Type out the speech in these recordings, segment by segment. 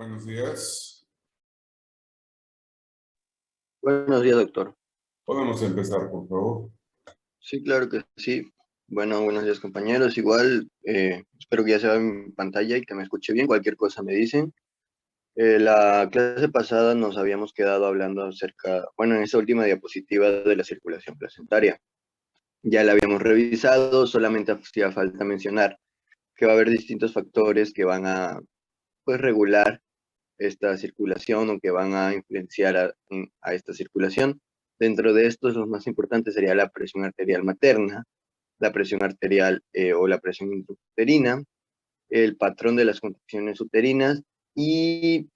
Buenos días. Buenos días, doctor. Podemos empezar, por favor. Sí, claro que sí. Bueno, buenos días, compañeros. Igual, espero que ya se vea mi pantalla y que me escuche bien. Cualquier cosa me dicen. La clase pasada nos habíamos quedado hablando acerca, bueno, en esta última diapositiva de la circulación placentaria. Ya la habíamos revisado, solamente hacía falta mencionar que va a haber distintos factores que van a, pues, regular esta circulación o que van a influenciar a esta circulación. Dentro de estos, los más importantes sería la presión arterial materna, la presión arterial o la presión intrauterina, el patrón de las contracciones uterinas y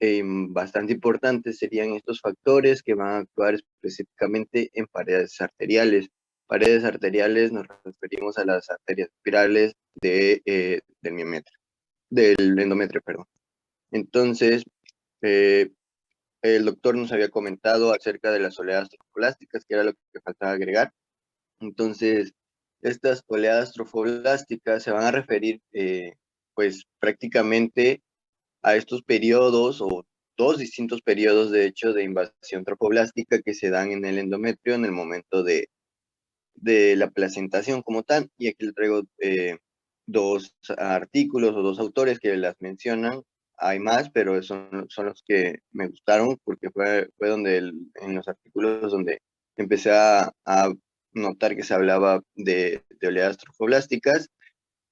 bastante importantes serían estos factores que van a actuar específicamente en paredes arteriales. Paredes arteriales nos referimos a las arterias espirales del miometrio, del endometrio, perdón. Entonces, eh, el doctor nos había comentado acerca de las oleadas trofoblásticas, que era lo que faltaba agregar. Entonces, estas oleadas trofoblásticas se van a referir, pues, prácticamente a estos periodos o dos distintos periodos, de hecho, de invasión trofoblástica que se dan en el endometrio en el momento de la placentación como tal. Y aquí le traigo dos artículos o dos autores que las mencionan. Hay más, pero son los que me gustaron porque fue donde en los artículos donde empecé a notar que se hablaba de oleadas trofoblásticas.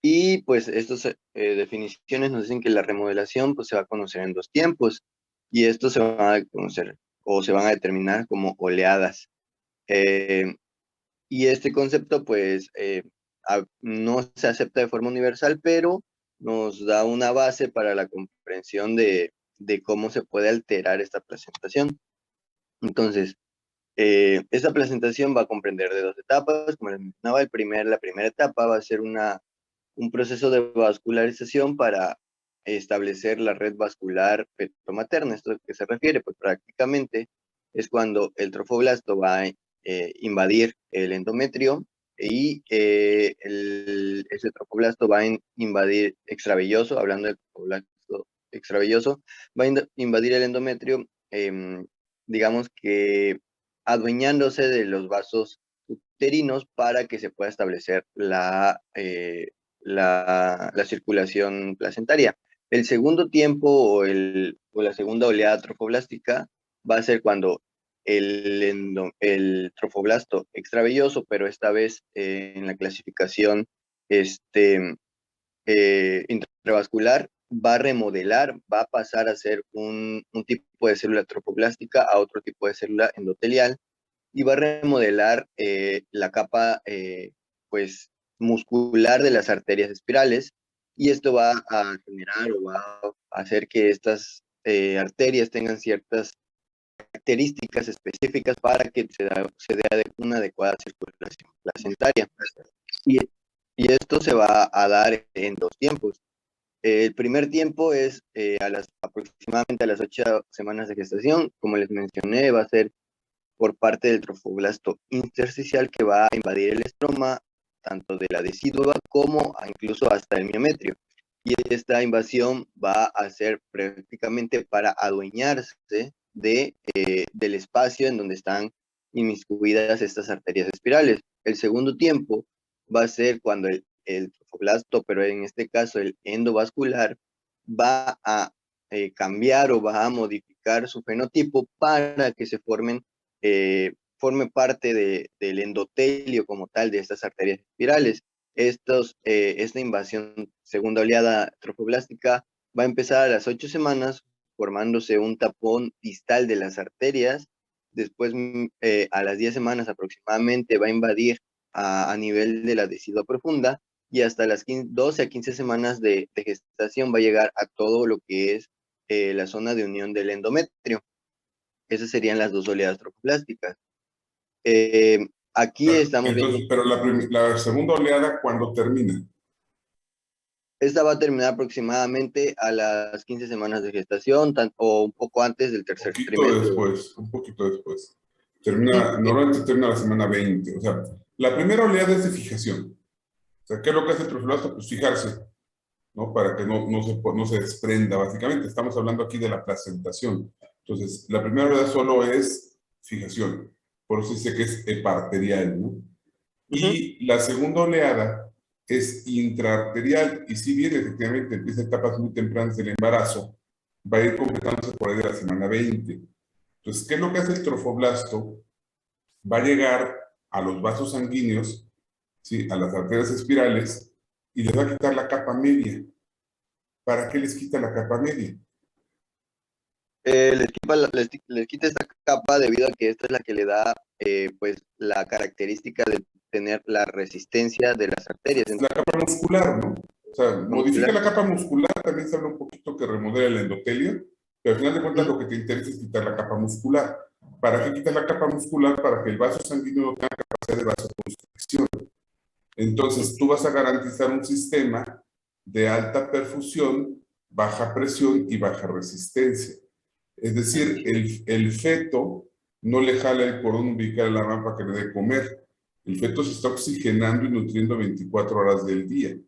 Y pues estas definiciones nos dicen que la remodelación pues, se va a conocer en dos tiempos y estos se van a conocer o se van a determinar como oleadas. Eh, y este concepto, pues, no se acepta de forma universal, pero nos da una base para la comprensión de cómo se puede alterar esta presentación. Entonces, esta presentación va a comprender de dos etapas. Como les mencionaba, la primera etapa va a ser un proceso de vascularización para establecer la red vascular petromaterna. ¿Esto a qué se refiere? Pues prácticamente es cuando el trofoblasto va a invadir el endometrio y ese trofoblasto va a invadir extravelloso, hablando del trofoblasto extravelloso, va a invadir el endometrio, digamos que adueñándose de los vasos uterinos para que se pueda establecer la circulación placentaria. El segundo tiempo o la segunda oleada trofoblástica va a ser cuando el trofoblasto extravelloso, pero esta vez en la clasificación intravascular, va a remodelar, va a pasar a ser un tipo de célula trofoblástica a otro tipo de célula endotelial y va a remodelar la capa pues muscular de las arterias espirales y esto va a generar o va a hacer que estas arterias tengan ciertas características específicas para que se dé una adecuada circulación placentaria. Y, y esto se va a dar en dos tiempos. El primer tiempo es aproximadamente a las 8 semanas de gestación. Como les mencioné, va a ser por parte del trofoblasto intersticial que va a invadir el estroma, tanto de la decidua como incluso hasta el miometrio. Y esta invasión va a ser prácticamente para adueñarse del espacio en donde están inmiscuidas estas arterias espirales. El segundo tiempo va a ser cuando el trofoblasto, pero en este caso el endovascular, va a cambiar o va a modificar su fenotipo para que se forme parte del endotelio como tal de estas arterias espirales. Esta invasión segunda oleada trofoblástica va a empezar a las 8 semanas formándose un tapón distal de las arterias. Después, a las 10 semanas aproximadamente, va a invadir a nivel de la decidua profunda y hasta las 12 a 15 semanas de gestación va a llegar a todo lo que es la zona de unión del endometrio. Esas serían las dos oleadas trofoblásticas. Aquí estamos viendo, Entonces, pero la segunda oleada, ¿cuándo termina? esta va a terminar aproximadamente a las 15 semanas de gestación o un poco antes del tercer trimestre. Un poquito después. Ujú. Normalmente termina la semana 20. O sea, la primera oleada es de fijación. O sea, ¿qué es lo que hace el trofoblasto? Pues fijarse. ¿no? Para que no se desprenda, básicamente. Estamos hablando aquí de la placentación. Entonces, la primera oleada solo es fijación, por eso dice que es eparterial, ¿no? Ujú. Y la segunda oleada es intraarterial, y si bien efectivamente empieza etapas muy tempranas del embarazo, va a ir completándose por ahí de la semana 20. Entonces, ¿qué es lo que hace el trofoblasto? Va a llegar a los vasos sanguíneos, ¿sí? A las arterias espirales, y les va a quitar la capa media. ¿Para qué les quita la capa media? Les quita esta capa debido a que esta es la que le da pues la característica de tener la resistencia de las arterias La capa muscular, ¿no? O sea, modifica muscular. la capa muscular, también se habla un poquito que remodela el endotelio, pero al final de cuentas Ujú. lo que te interesa es quitar la capa muscular. ¿Para qué quitar la capa muscular? Para que el vaso sanguíneo no tenga capacidad de vasoconstricción. Entonces, tú vas a garantizar un sistema de alta perfusión, baja presión y baja resistencia. Es decir, Así es. el feto no le jala el cordón umbilical a la mamá para que le dé comer. El feto se está oxigenando y nutriendo 24 horas del día.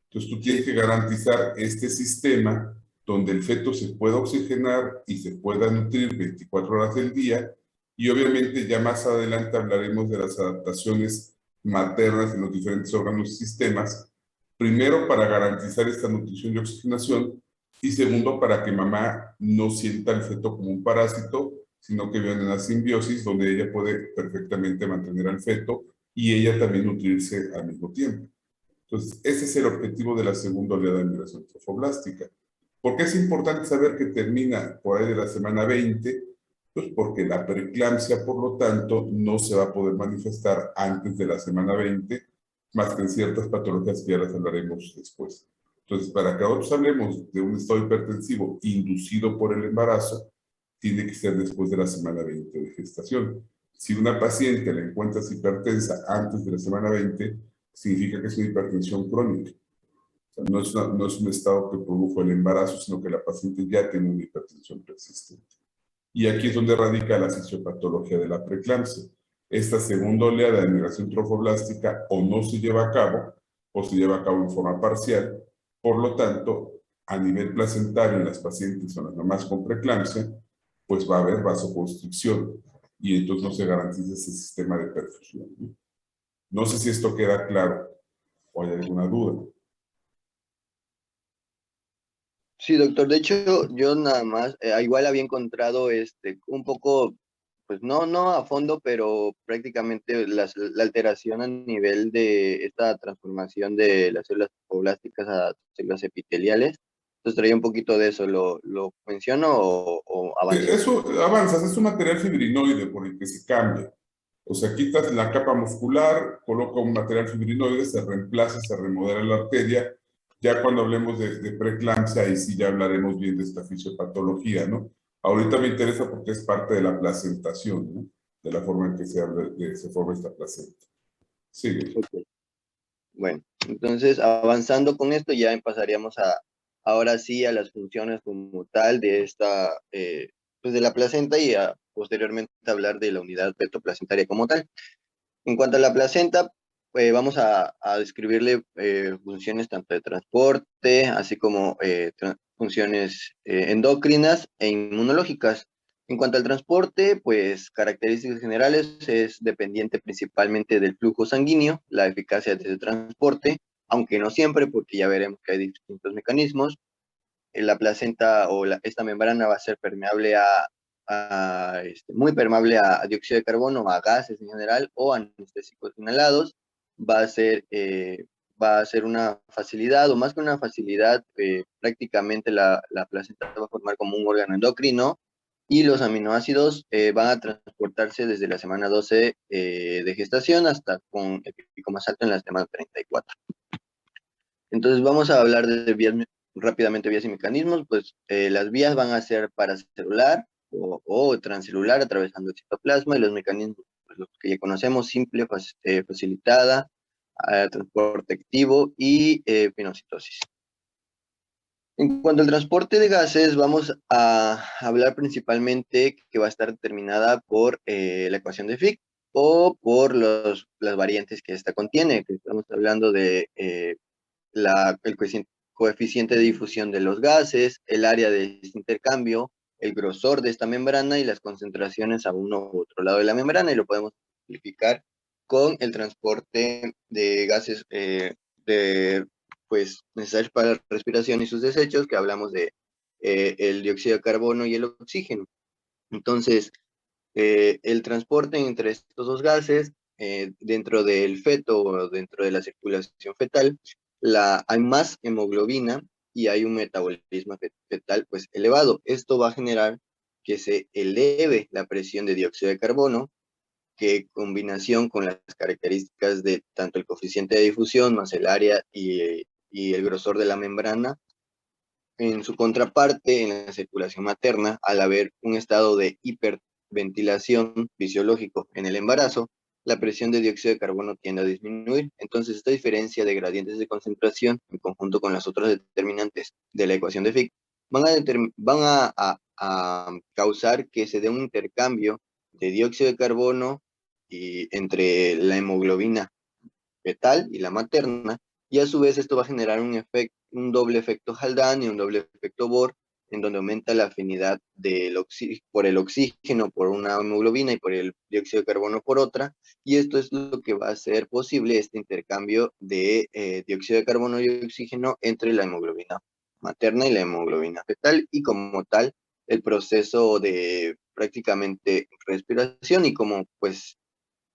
Entonces tú tienes Sí, que garantizar este sistema donde el feto se pueda oxigenar y se pueda nutrir 24 horas del día. Y obviamente ya más adelante hablaremos de las adaptaciones maternas en los diferentes órganos y sistemas. Primero, para garantizar esta nutrición y oxigenación, y segundo, para que mamá no sienta el feto como un parásito, sino que vivan en una simbiosis donde ella puede perfectamente mantener al feto y ella también nutrirse al mismo tiempo. Entonces, ese es el objetivo de la segunda oleada de migración trofoblástica. ¿Por qué es importante saber que termina por ahí de la semana 20? Pues porque la preeclampsia, por lo tanto, no se va a poder manifestar antes de la semana 20, más que en ciertas patologías que ya las hablaremos después. Entonces, para que nosotros hablemos de un estado hipertensivo inducido por el embarazo, tiene que ser después de la semana 20 de gestación. Si una paciente la encuentras hipertensa antes de la semana 20, significa que es una hipertensión crónica. O sea, no es un estado que produjo el embarazo, sino que la paciente ya tiene una hipertensión persistente. Y aquí es donde radica la fisiopatología de la preeclampsia. Esta segunda oleada de migración trofoblástica o no se lleva a cabo, o se lleva a cabo en forma parcial. Por lo tanto, a nivel placentario en las pacientes o en las mamás con preeclampsia, pues va a haber vasoconstricción y entonces no se garantiza ese sistema de perfusión, ¿no? No sé si esto queda claro o hay alguna duda. sí, doctor. De hecho, yo nada más, igual había encontrado un poco, pues no a fondo, pero prácticamente la alteración a nivel de esta transformación de las células trofoblásticas a células epiteliales. Entonces traía un poquito de eso. ¿Lo menciono o avanzo? Eso avanzas, es un material fibrinoide por el que se cambia. O sea, quitas la capa muscular, coloca un material fibrinoide, se reemplaza, se remodela la arteria. Ya cuando hablemos de preeclampsia, ahí sí ya hablaremos bien de esta fisiopatología, ¿no? Ahorita me interesa porque es parte de la placentación, ¿no? De la forma en que se forma esta placenta. Sigue. Ok. Bueno, entonces avanzando con esto ya pasaríamos ahora sí a las funciones como tal de pues de la placenta y posteriormente hablar de la unidad petoplacentaria como tal. En cuanto a la placenta, vamos a describirle funciones tanto de transporte, así como funciones endocrinas e inmunológicas. En cuanto al transporte, pues características generales es dependiente principalmente del flujo sanguíneo, la eficacia de ese transporte, aunque no siempre, porque ya veremos que hay distintos mecanismos. La placenta o esta membrana va a ser permeable muy permeable a dióxido de carbono, a gases en general o anestésicos inhalados. Va a ser, va a ser una facilidad, o más que una facilidad, prácticamente la placenta va a formar como un órgano endocrino y los aminoácidos van a transportarse desde la semana 12 de gestación hasta con el pico más alto en la semana 34. Entonces vamos a hablar de vías, rápidamente vías y mecanismos. Pues las vías van a ser paracelular o transcelular atravesando el citoplasma, y los mecanismos, pues, los que ya conocemos: simple, facilitada, transporte activo y pinocitosis. En cuanto al transporte de gases, vamos a hablar principalmente que va a estar determinada por la ecuación de Fick o por las variantes que esta contiene, que estamos hablando de el coeficiente de difusión de los gases, el área de este intercambio, el grosor de esta membrana y las concentraciones a uno u otro lado de la membrana, y lo podemos simplificar con el transporte de gases pues, necesarios para la respiración y sus desechos, que hablamos de el dióxido de carbono y el oxígeno. Entonces, el transporte entre estos dos gases dentro del feto o dentro de la circulación fetal, hay más hemoglobina y hay un metabolismo fetal pues elevado. Esto va a generar que se eleve la presión de dióxido de carbono, que en combinación con las características de tanto el coeficiente de difusión más el área y el grosor de la membrana, en su contraparte, en la circulación materna, al haber un estado de hiperventilación fisiológico en el embarazo, la presión de dióxido de carbono tiende a disminuir. Entonces, esta diferencia de gradientes de concentración, en conjunto con las otras determinantes de la ecuación de Fick, van a causar que se dé un intercambio de dióxido de carbono entre la hemoglobina fetal y la materna, y a su vez esto va a generar un doble efecto Haldane y un doble efecto Bohr, en donde aumenta la afinidad por el oxígeno por una hemoglobina y por el dióxido de carbono por otra, y esto es lo que va a hacer posible este intercambio de dióxido de carbono y oxígeno entre la hemoglobina materna y la hemoglobina fetal, y como tal, el proceso de prácticamente respiración, y como pues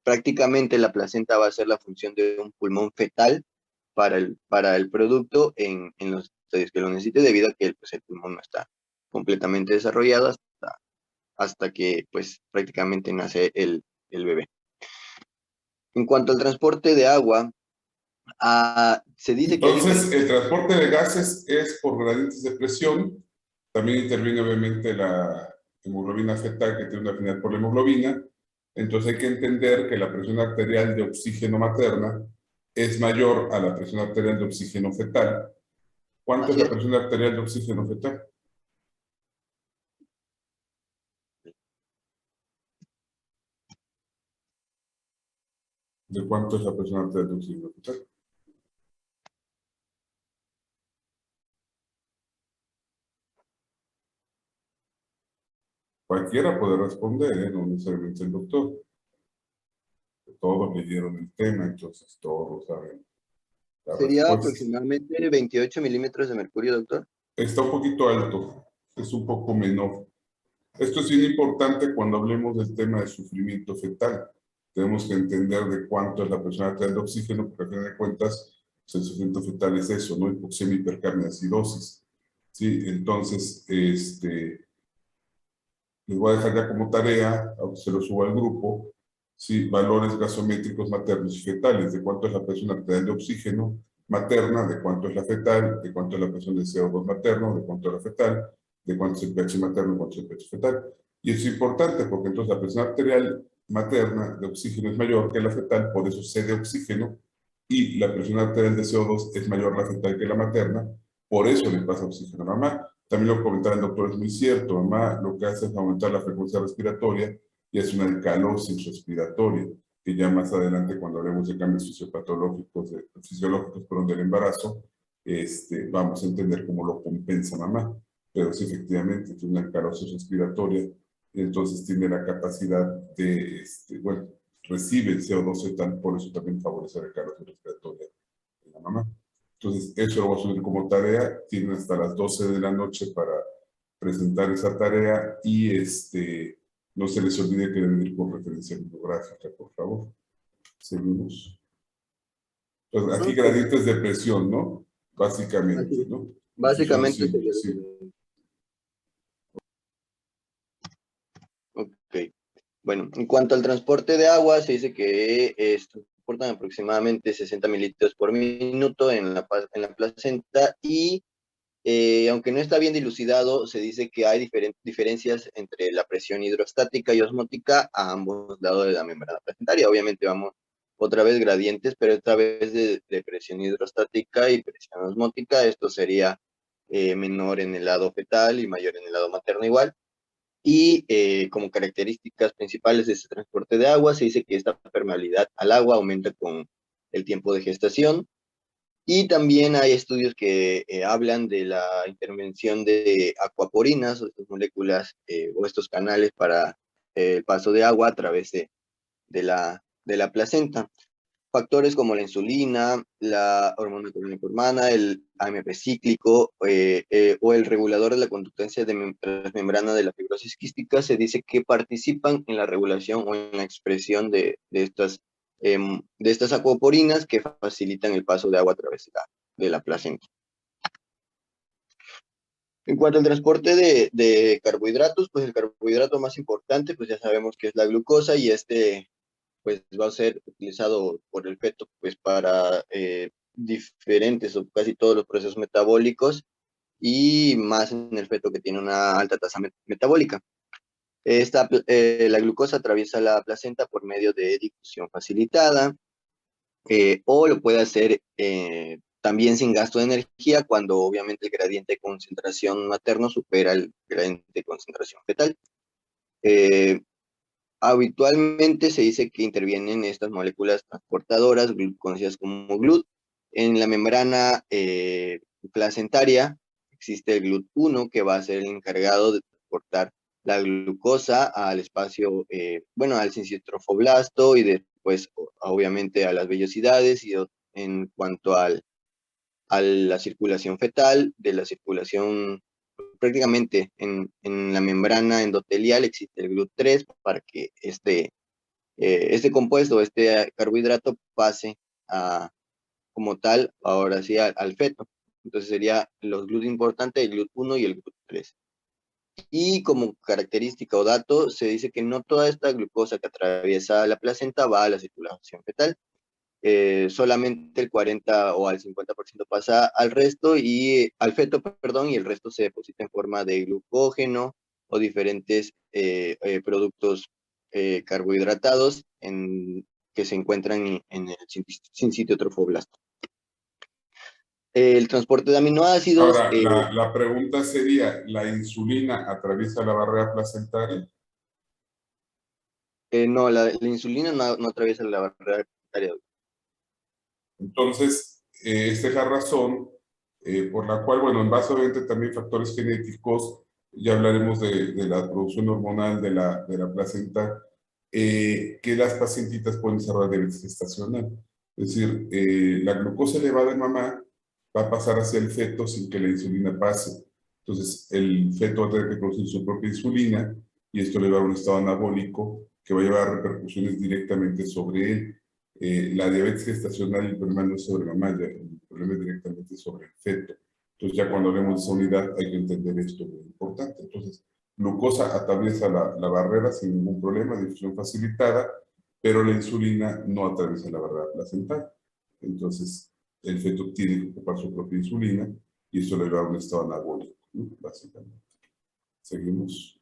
prácticamente la placenta va a ser la función de un pulmón fetal para el producto en los estadios que lo necesite, debido a que pues, el pulmón no está completamente desarrollado hasta que pues prácticamente nace el bebé. En cuanto al transporte de agua, se dice que hay Entonces, diferentes... el transporte de gases es por gradientes de presión. También interviene obviamente la hemoglobina fetal, que tiene una afinidad por la hemoglobina. Entonces hay que entender que la presión arterial de oxígeno materna es mayor a la presión arterial de oxígeno fetal. ¿Cuánto es Así la es. presión arterial de oxígeno fetal? ¿De cuánto es la presión arterial de oxígeno fetal? Cualquiera puede responder, ¿eh? No necesariamente el doctor. Todos leyeron el tema, entonces todos saben la Sería respuesta. aproximadamente 28 milímetros de mercurio, doctor. Está un poquito alto, es un poco menor. Esto es bien importante cuando hablemos del tema de sufrimiento fetal. Tenemos que entender de cuánto es la presión arterial de oxígeno, porque al final de cuentas, pues, el sufrimiento fetal es eso, ¿no? Hipoxemia, hipercapnia, acidosis. ¿Sí? Entonces, les voy a dejar ya como tarea, aunque se lo suba al grupo, ¿sí? Valores gasométricos maternos y fetales, de cuánto es la presión arterial de oxígeno materna, de cuánto es la fetal, de cuánto es la presión de CO2 materno, de cuánto es la fetal, de cuánto es el pH materno, de cuánto es el pH fetal. Y es importante porque entonces la presión arterial materna de oxígeno es mayor que la fetal, por eso C de oxígeno, y la presión arterial de CO2 es mayor la fetal que la materna, por eso le pasa oxígeno a mamá. También lo comentaba el doctor, es muy cierto, mamá lo que hace es aumentar la frecuencia respiratoria y es una alcalosis respiratoria, que ya más adelante cuando hablemos de cambios fisiológicos del embarazo, vamos a entender cómo lo compensa mamá. Pero sí, efectivamente, tiene una alcalosis respiratoria y entonces tiene la capacidad de, bueno, recibe el CO2 fetal, por eso también favorece la alcalosis respiratoria de la mamá. Entonces, eso lo voy a subir como tarea. Tienen hasta las 12 de la noche para presentar esa tarea y no se les olvide que deben ir con referencia bibliográfica, por favor. Seguimos. Entonces, aquí Ok, gradientes de presión, ¿no? así Básicamente, es. ¿no? Difusión Básicamente simple, sería lo sí. que... Ok. Bueno, en cuanto al transporte de agua, se dice que transportan aproximadamente 60 mililitros por minuto en la placenta, y aunque no está bien dilucidado, se dice que hay diferencias entre la presión hidrostática y osmótica a ambos lados de la membrana placentaria. Obviamente vamos otra vez gradientes, pero esta vez de presión hidrostática y presión osmótica. Esto sería menor en el lado fetal y mayor en el lado materno igual. Y como características principales de este transporte de agua, se dice que esta permeabilidad al agua aumenta con el tiempo de gestación, Y también hay estudios que hablan de la intervención de acuaporinas, o estas moléculas o estos canales para el paso de agua a través de la placenta. Factores como la insulina, la hormona colinecurmana, el AMP cíclico o el regulador de la conductancia de transmembrana de la fibrosis quística se dice que participan en la regulación o en la expresión de estas acuaporinas que facilitan el paso de agua a través de la placenta. En cuanto al transporte de carbohidratos, pues el carbohidrato más importante, pues ya sabemos que es la glucosa y pues va a ser utilizado por el feto pues para diferentes o casi todos los procesos metabólicos y más en el feto que tiene una alta tasa metabólica. La glucosa atraviesa la placenta por medio de difusión facilitada o lo puede hacer también sin gasto de energía cuando obviamente el gradiente de concentración materno supera el gradiente de concentración fetal. Habitualmente se dice que intervienen estas moléculas transportadoras, conocidas como GLUT. En la membrana placentaria existe el GLUT1, que va a ser el encargado de transportar la glucosa al espacio, al sincitrofoblasto y después, obviamente, a las vellosidades y en cuanto a la circulación fetal, de la circulación prácticamente en la membrana endotelial existe el GLUT3 para que este compuesto, este carbohidrato pase como tal, ahora sí, al feto. Entonces sería los GLUT importantes, el GLUT1 y el GLUT3. Y como característica o dato, se dice que no toda esta glucosa que atraviesa la placenta va a la circulación fetal. Solamente el 40 o al 50% pasa al feto, perdón, y el resto se deposita en forma de glucógeno o diferentes productos carbohidratados que se encuentran en el sincitio trofoblasto. El transporte de aminoácidos. Ahora, la pregunta sería, ¿la insulina atraviesa la barrera placentaria? No, la insulina no atraviesa la barrera placentaria. Entonces, esta es la razón por la cual, bueno, en base obviamente también factores genéticos, ya hablaremos de la producción hormonal de la placenta, que las pacientitas pueden desarrollar diabetes gestacional. Es decir, la glucosa elevada en mamá va a pasar hacia el feto sin que la insulina pase. Entonces, el feto va a tener que producir su propia insulina y esto le va a dar un estado anabólico que va a llevar repercusiones directamente sobre él. La diabetes gestacional, el problema no es sobre mamá, el problema es directamente sobre el feto. Entonces, ya cuando hablemos de esa unidad, hay que entender esto muy importante. Entonces, glucosa atraviesa la barrera sin ningún problema, difusión facilitada, pero la insulina no atraviesa la barrera placental. Entonces, el feto tiene que ocupar su propia insulina y eso le va a un estado anabólico, ¿no? Básicamente. Seguimos.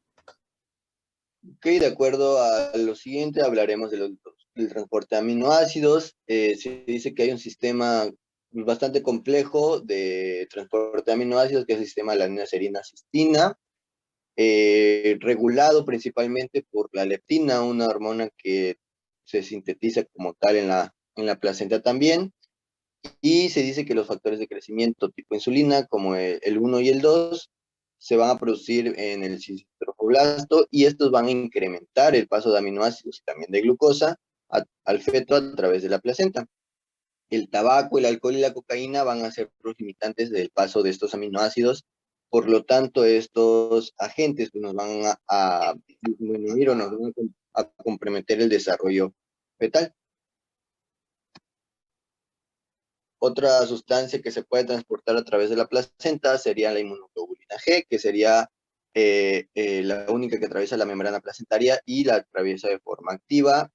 Ok, de acuerdo a lo siguiente, hablaremos del transporte de aminoácidos. Se dice que hay un sistema bastante complejo de transporte de aminoácidos, que es el sistema de la alanina-serina-cistina, regulado principalmente por la leptina, una hormona que se sintetiza como tal en la placenta también. Y se dice que los factores de crecimiento tipo insulina, como el 1 y el 2, se van a producir en el citrofoblasto y estos van a incrementar el paso de aminoácidos y también de glucosa al feto a través de la placenta. El tabaco, el alcohol y la cocaína van a ser los limitantes del paso de estos aminoácidos. Por lo tanto, estos agentes pues, nos van a disminuir o nos van a comprometer el desarrollo fetal. Otra sustancia que se puede transportar a través de la placenta sería la inmunoglobulina G, que sería la única que atraviesa la membrana placentaria y la atraviesa de forma activa.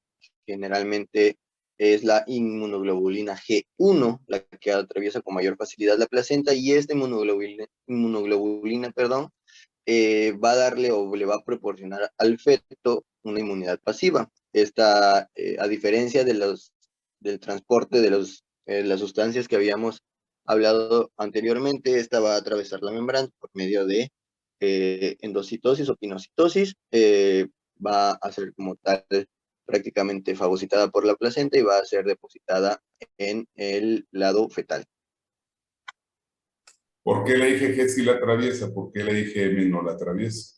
Generalmente es la inmunoglobulina G1 la que atraviesa con mayor facilidad la placenta y esta inmunoglobulina, va a darle o le va a proporcionar al feto una inmunidad pasiva. Esta, a diferencia del transporte de las sustancias que habíamos hablado anteriormente, esta va a atravesar la membrana por medio de endocitosis o pinocitosis, va a ser como tal prácticamente fagocitada por la placenta y va a ser depositada en el lado fetal. ¿Por qué la IgG sí la atraviesa? ¿Por qué la IgM no la atraviesa?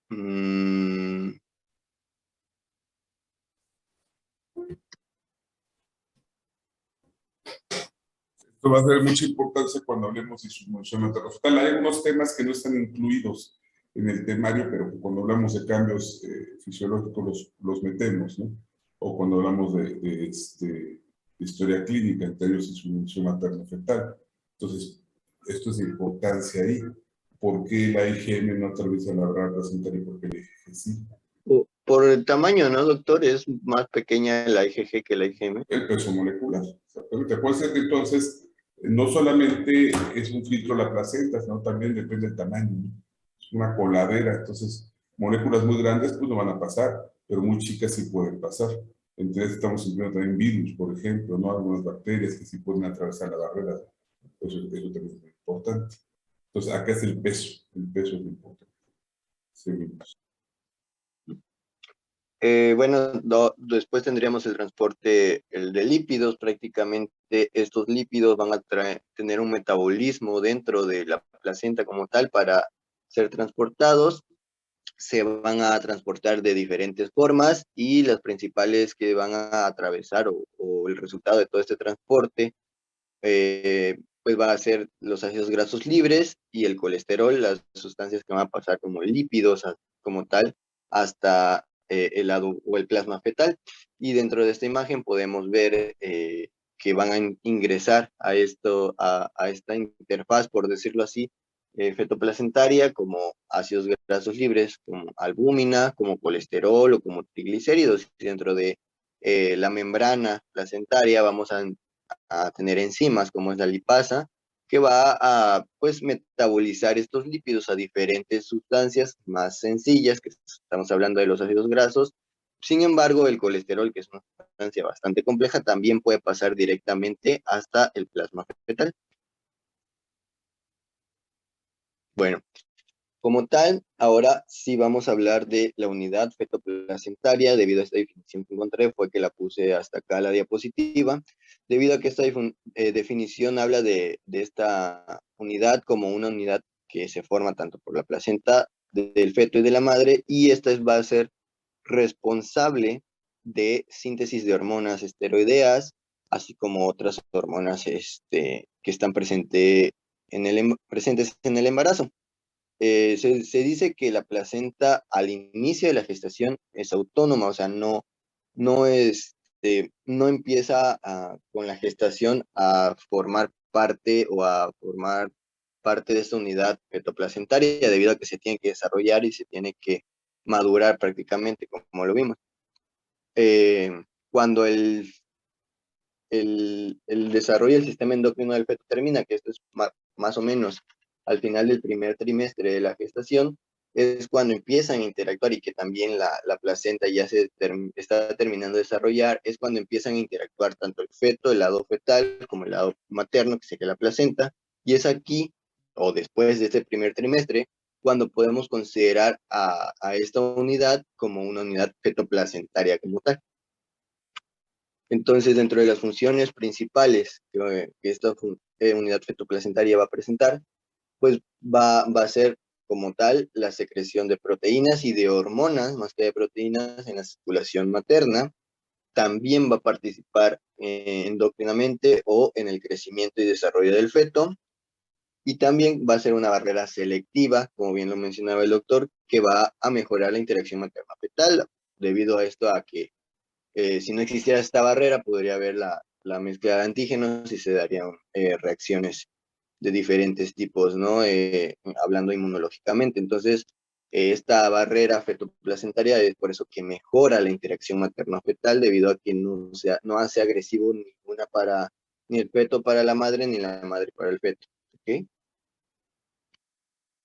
Mm, Esto va a tener mucha importancia cuando hablemos de disfunción materno-fetal. Hay algunos temas que no están incluidos en el temario, pero cuando hablamos de cambios fisiológicos los metemos, ¿no? O cuando hablamos de historia clínica en términos de disfunción materno-fetal. Entonces, esto es de importancia ahí. ¿Por qué la IgM no atraviesa la barrera placentaria y por qué la IgG sí? por el tamaño, ¿no, doctor? Es más pequeña la IgG que la IgM. El peso molecular. Exactamente. Puede ser que entonces no solamente es un filtro la placenta, sino también depende del tamaño, ¿no? Es una coladera, entonces moléculas muy grandes pues no van a pasar, pero muy chicas sí pueden pasar. Entonces estamos incluyendo también virus, por ejemplo, ¿no? Algunas bacterias que sí pueden atravesar la barrera. Eso también es muy importante. Entonces acá es el peso es lo importante. Seguimos. Bueno, después tendríamos el transporte, el de lípidos. Prácticamente estos lípidos van a tener un metabolismo dentro de la placenta como tal para ser transportados. Se van a transportar de diferentes formas y las principales que van a atravesar o el resultado de todo este transporte, pues van a ser los ácidos grasos libres y el colesterol, las sustancias que van a pasar como lípidos como tal hasta el lado o el plasma fetal. Y dentro de esta imagen podemos ver que van a ingresar a a esta interfaz, por decirlo así, fetoplacentaria, como ácidos grasos libres, como albúmina, como colesterol o como triglicéridos. Dentro de la membrana placentaria vamos a tener enzimas como es la lipasa, que va a pues metabolizar estos lípidos a diferentes sustancias más sencillas, que estamos hablando de los ácidos grasos. Sin embargo, el colesterol, que es una sustancia bastante compleja, también puede pasar directamente hasta el plasma fetal. Bueno, como tal, ahora sí vamos a hablar de la unidad fetoplacentaria. Debido a esta definición que encontré, fue que la puse hasta acá la diapositiva, debido a que esta definición habla de esta unidad como una unidad que se forma tanto por la placenta del feto y de la madre, y esta va a ser responsable de síntesis de hormonas esteroideas, así como otras hormonas que están presentes en el embarazo. Se dice que la placenta al inicio de la gestación es autónoma, o sea, no empieza con la gestación a formar parte o a formar parte de esta unidad fetoplacentaria, debido a que se tiene que desarrollar y se tiene que madurar prácticamente, como lo vimos. Eh, Cuando el desarrollo del sistema endocrino del feto termina, que esto es más o menos al final del primer trimestre de la gestación, es cuando empiezan a interactuar, y que también la placenta ya está terminando de desarrollar, es cuando empiezan a interactuar tanto el feto, el lado fetal, como el lado materno, que sería la placenta, y es aquí, o después de este primer trimestre, cuando podemos considerar a esta unidad como una unidad fetoplacentaria como tal. Entonces, dentro de las funciones principales que esta unidad fetoplacentaria va a presentar, pues va a ser como tal la secreción de proteínas y de hormonas, más que de proteínas, en la circulación materna. También va a participar endocrinamente o en el crecimiento y desarrollo del feto. Y también va a ser una barrera selectiva, como bien lo mencionaba el doctor, que va a mejorar la interacción materno-fetal, debido a esto a que si no existiera esta barrera, podría haber la mezcla de antígenos y se darían reacciones de diferentes tipos, ¿no? Hablando inmunológicamente. Entonces, esta barrera fetoplacentaria es por eso que mejora la interacción materno-fetal, debido a que no hace agresivo ni el feto para la madre, ni la madre para el feto. ¿Ok?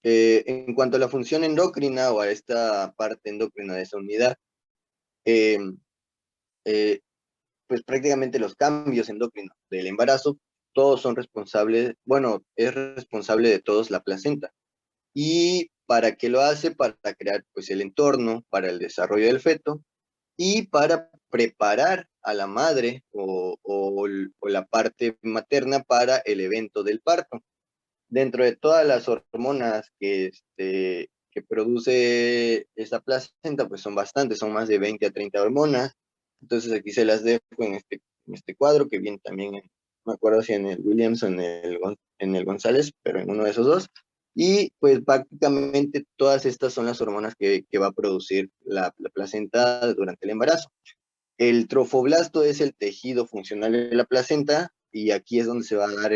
En cuanto a la función endocrina o a esta parte endocrina de esa unidad, eh, eh, pues prácticamente los cambios endocrinos del embarazo, todos son responsables, bueno, es responsable de todos la placenta. ¿Y para qué lo hace? Para crear pues el entorno para el desarrollo del feto y para preparar a la madre o la parte materna para el evento del parto. Dentro de todas las hormonas que produce esta placenta, pues son bastantes, son más de 20 a 30 hormonas. Entonces aquí se las dejo en este cuadro, que viene también, no me acuerdo si en el Williams o en el González, pero en uno de esos dos. Y pues prácticamente todas estas son las hormonas que va a producir la placenta durante el embarazo. El trofoblasto es el tejido funcional de la placenta y aquí es donde se va a dar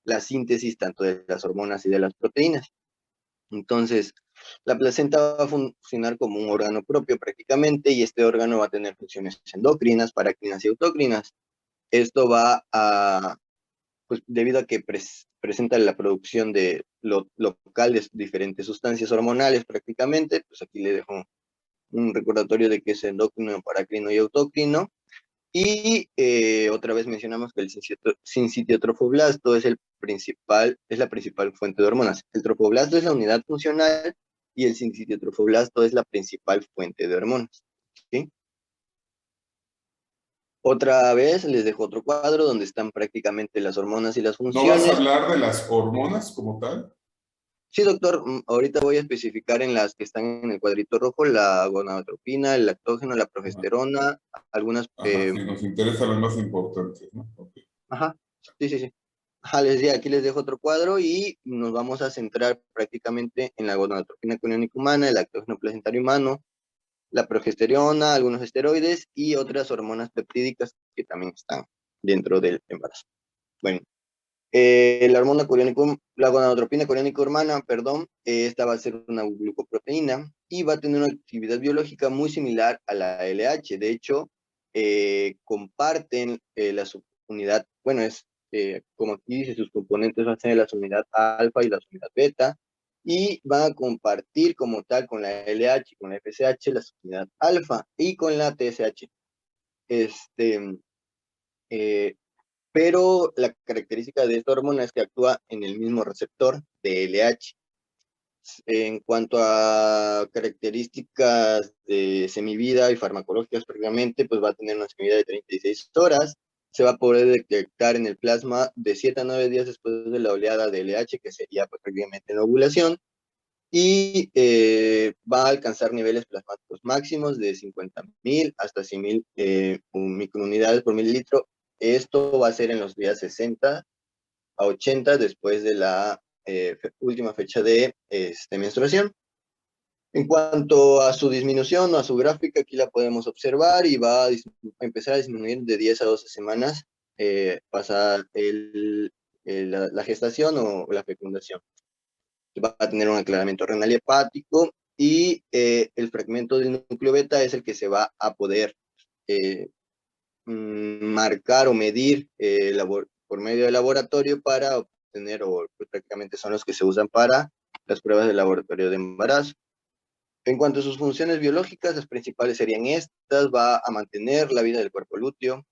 la síntesis tanto de las hormonas y de las proteínas. Entonces, la placenta va a funcionar como un órgano propio prácticamente y este órgano va a tener funciones endocrinas, parácrinas y autócrinas. Esto va a, pues debido a que presenta la producción de local de diferentes sustancias hormonales prácticamente, pues aquí le dejo un recordatorio de que es endocrino, parácrino y autócrino. Y otra vez mencionamos que el sincitiotrofoblasto es la principal fuente de hormonas. El trofoblasto es la unidad funcional y el sincitiotrofoblasto es la principal fuente de hormonas. ¿Sí? Otra vez les dejo otro cuadro donde están prácticamente las hormonas y las ¿No vas a funciones. hablar de las hormonas como tal? Sí, doctor, ahorita voy a especificar en las que están en el cuadrito rojo, la gonadotropina, el lactógeno, la Ajá, progesterona, algunas, ajá, sí, nos interesan las más importantes, ¿no? Ok. ajá, sí, sí, sí. Ajá, les decía, aquí les dejo otro cuadro y nos vamos a centrar prácticamente en la gonadotropina coriónica humana, el lactógeno placentario humano, la progesterona, algunos esteroides y otras hormonas peptídicas que también están dentro del embarazo. Bueno, la gonadotropina coriónica humana, perdón, esta va a ser una glucoproteína y va a tener una actividad biológica muy similar a la LH. De hecho, comparten la subunidad, bueno, como aquí dice, sus componentes van a ser la subunidad alfa y la subunidad beta, y van a compartir como tal con la LH y con la FSH la subunidad alfa y con la TSH. Este, eh, pero la característica de esta hormona es que actúa en el mismo receptor de LH. En cuanto a características de semivida y farmacológicas previamente, pues va a tener una semivida de 36 horas, se va a poder detectar en el plasma de 7 a 9 días después de la oleada de LH, que sería pues, prácticamente la ovulación, y va a alcanzar niveles plasmáticos máximos de 50.000 hasta 100.000 microunidades por mililitro. Esto va a ser en los días 60 a 80 después de la última fecha de menstruación. En cuanto a su disminución o a su gráfica, aquí la podemos observar y va a empezar a disminuir de 10 a 12 semanas pasada la gestación o la fecundación. Va a tener un aclaramiento renal y hepático y el fragmento del núcleo beta es el que se va a poder eh, marcar o medir por medio del laboratorio para obtener, o pues, prácticamente son los que se usan para las pruebas de laboratorio de embarazo. En cuanto a sus funciones biológicas, las principales serían estas: va a mantener la vida del cuerpo lúteo,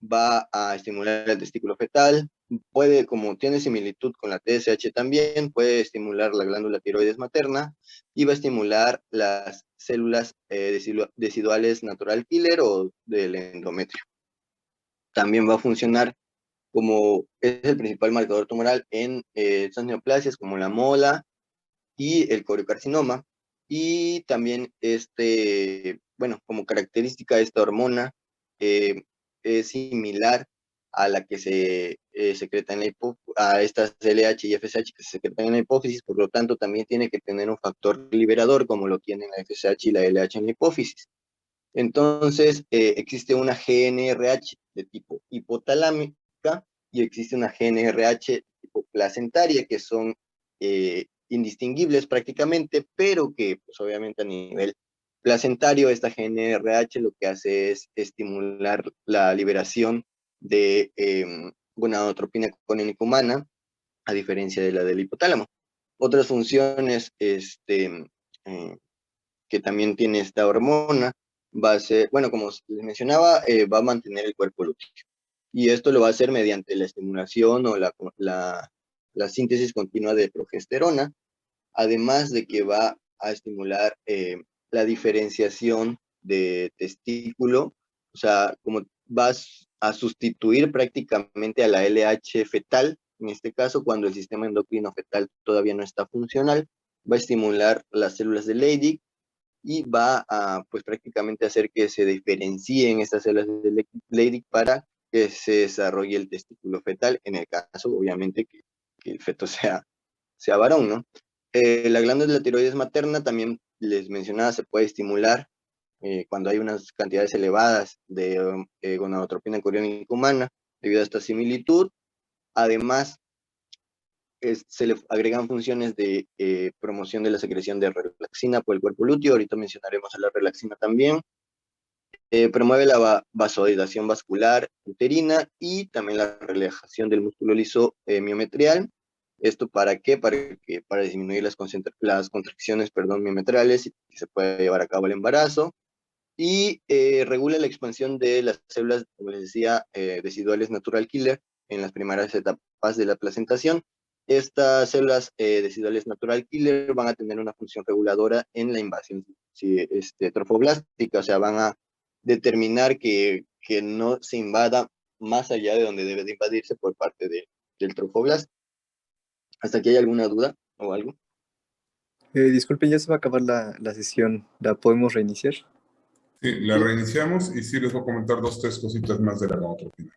va a estimular el testículo fetal, puede, como tiene similitud con la TSH también, puede estimular la glándula tiroides materna y va a estimular las células deciduales natural killer o del endometrio. También va a funcionar como es el principal marcador tumoral en estas neoplasias como la mola y el coriocarcinoma. Y también bueno, como característica de esta hormona, es similar a la que se secreta en la a estas LH y FSH que se secretan en la hipófisis, por lo tanto también tiene que tener un factor liberador como lo tienen la FSH y la LH en la hipófisis. Entonces, existe una GNRH de tipo hipotalámica y existe una GNRH tipo placentaria, que son indistinguibles prácticamente, pero que pues, obviamente a nivel placentario esta GNRH lo que hace es estimular la liberación de gonadotropina coriónica humana, a diferencia de la del hipotálamo. Otras funciones que también tiene esta hormona va a ser, bueno, como les mencionaba, va a mantener el cuerpo lúteo. Y esto lo va a hacer mediante la estimulación o la síntesis continua de progesterona, además de que va a estimular la diferenciación de testículo O sea, como vas a sustituir prácticamente a la LH fetal, en este caso, cuando el sistema endocrino fetal todavía no está funcional, va a estimular las células de Leydig y va a, pues prácticamente hacer que se diferencien estas células de Leydig para que se desarrolle el testículo fetal, en el caso, obviamente, que el feto sea varón, ¿no? La glándula de la tiroides materna, también les mencionaba, se puede estimular cuando hay unas cantidades elevadas de gonadotropina coriónica humana, debido a esta similitud. Además, se le agregan funciones de promoción de la secreción de relaxina por el cuerpo lúteo, ahorita mencionaremos a la relaxina también. Promueve la vasodilatación vascular uterina y también la relajación del músculo liso miometrial. ¿Esto para qué? Para disminuir las contracciones, miometrales y que se pueda llevar a cabo el embarazo. Y regula la expansión de las células, como les decía, deciduales natural killer en las primeras etapas de la placentación. Estas células deciduales natural killer van a tener una función reguladora en la invasión trofoblástica, o sea, van a determinar que no se invada más allá de donde debe de invadirse por parte del trofoblasto. ¿Hasta aquí hay alguna duda o algo? Disculpen, ya se va a acabar la sesión. ¿La podemos reiniciar? Sí, la Sí. reiniciamos y sí les voy a comentar 2, 3 cositas más de la gonadotropina.